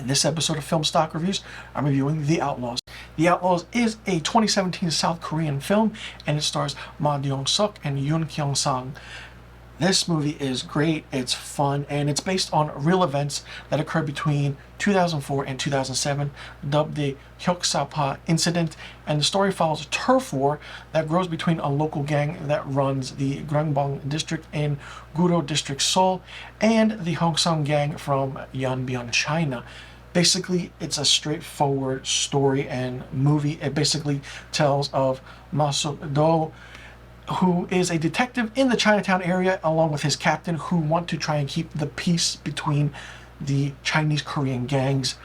In this episode of Film Stock Reviews, I'm reviewing The Outlaws. The Outlaws is a 2017 South Korean film, and it stars Ma Dong-seok and Yoon Kyung-sang. This movie is great, it's fun, and it's based on real events that occurred between 2004 and 2007, dubbed the Hyuksapa incident, and the story follows a turf war that grows between a local gang that runs the Gwangbong district in Guro district, Seoul, and the Hongsang gang from Yanbian, China. Basically, it's a straightforward story and movie. It basically tells of Ma Suk-do, who is a detective in the Chinatown area, along with his captain, who want to try and keep the peace between the Chinese-Korean gangs.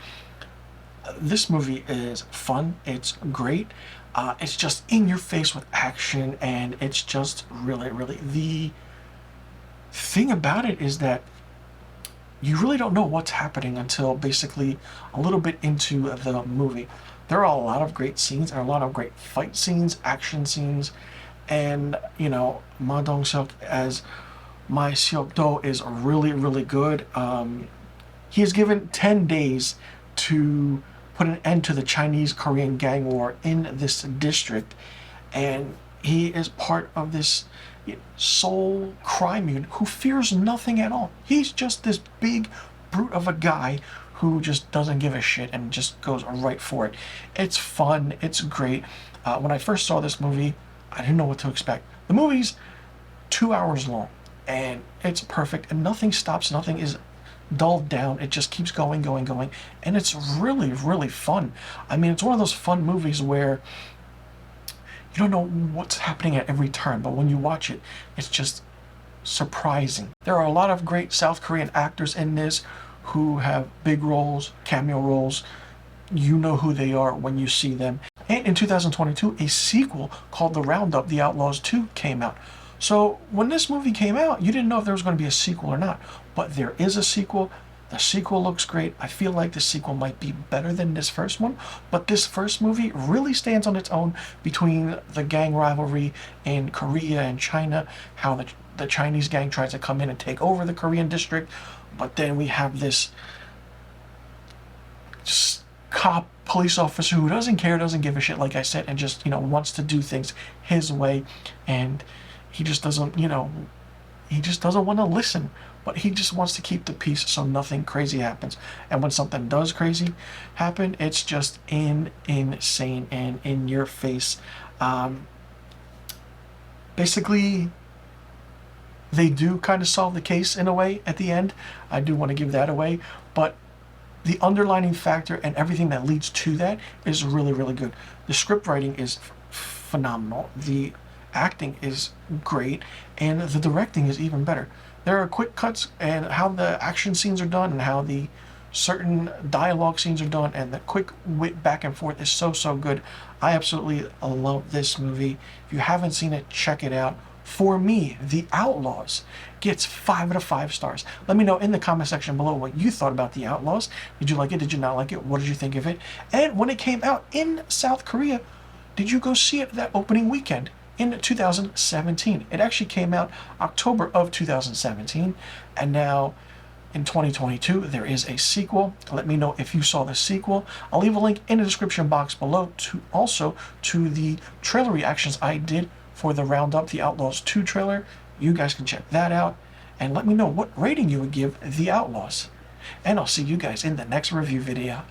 This movie is fun. It's great. It's just in your face with action, and it's just really, the thing about it is that you really don't know what's happening until basically a little bit into the movie. There are a lot of great scenes and a lot of great fight scenes, action scenes, and, you know, Ma Dong-seok as Ma Seok-do is really good. He is given 10 days to put an end to the Chinese-Korean gang war in this district, and he is part of this Seoul crime unit who fears nothing at all. He's just this big brute of a guy who just doesn't give a shit and just goes right for it. It's fun. It's great. When I first saw this movie, I didn't know what to expect. The movie's 2 hours long, and it's perfect, and nothing stops, nothing is dulled down. It just keeps going, and it's really fun. I mean, it's one of those fun movies where you don't know what's happening at every turn, but when you watch it, it's just surprising. There are a lot of great South Korean actors in this who have big roles, cameo roles. You know who they are when you see them. And in 2022, a sequel called The Roundup, The Outlaws 2 came out. So when this movie came out, you didn't know if there was going to be a sequel or not. But there is a sequel. The sequel looks great. I feel like the sequel might be better than this first one. But this first movie really stands on its own between the gang rivalry in Korea and China, how the Chinese gang tries to come in and take over the Korean district. But then we have this cop police officer who doesn't care, doesn't give a shit, like I said, and just, you know, wants to do things his way, and he just doesn't, you know, he just doesn't want to listen, but he just wants to keep the peace so nothing crazy happens. And when something does crazy happen, it's just insane and in your face. Basically, they do kind of solve the case in a way at the end. I do want to give that away, but the underlining factor and everything that leads to that is really good. The script writing is phenomenal. The acting is great, and the directing is even better. There are quick cuts and how the action scenes are done and how the certain dialogue scenes are done, and the quick wit back and forth is so good. I absolutely love this movie. If you haven't seen it, check it out. For me, The Outlaws gets 5 out of 5 stars. Let me know in the comment section below what you thought about The Outlaws. Did you like it? Did you not like it? What did you think of it? And when it came out in South Korea, did you go see it that opening weekend in 2017? It actually came out October of 2017, and now in 2022 there is a sequel. Let me know if you saw the sequel. I'll leave a link in the description box below to the trailer reactions I did for the Roundup, The Outlaws 2 trailer. You guys can check that out, and let me know what rating you would give The Outlaws. And I'll see you guys in the next review video.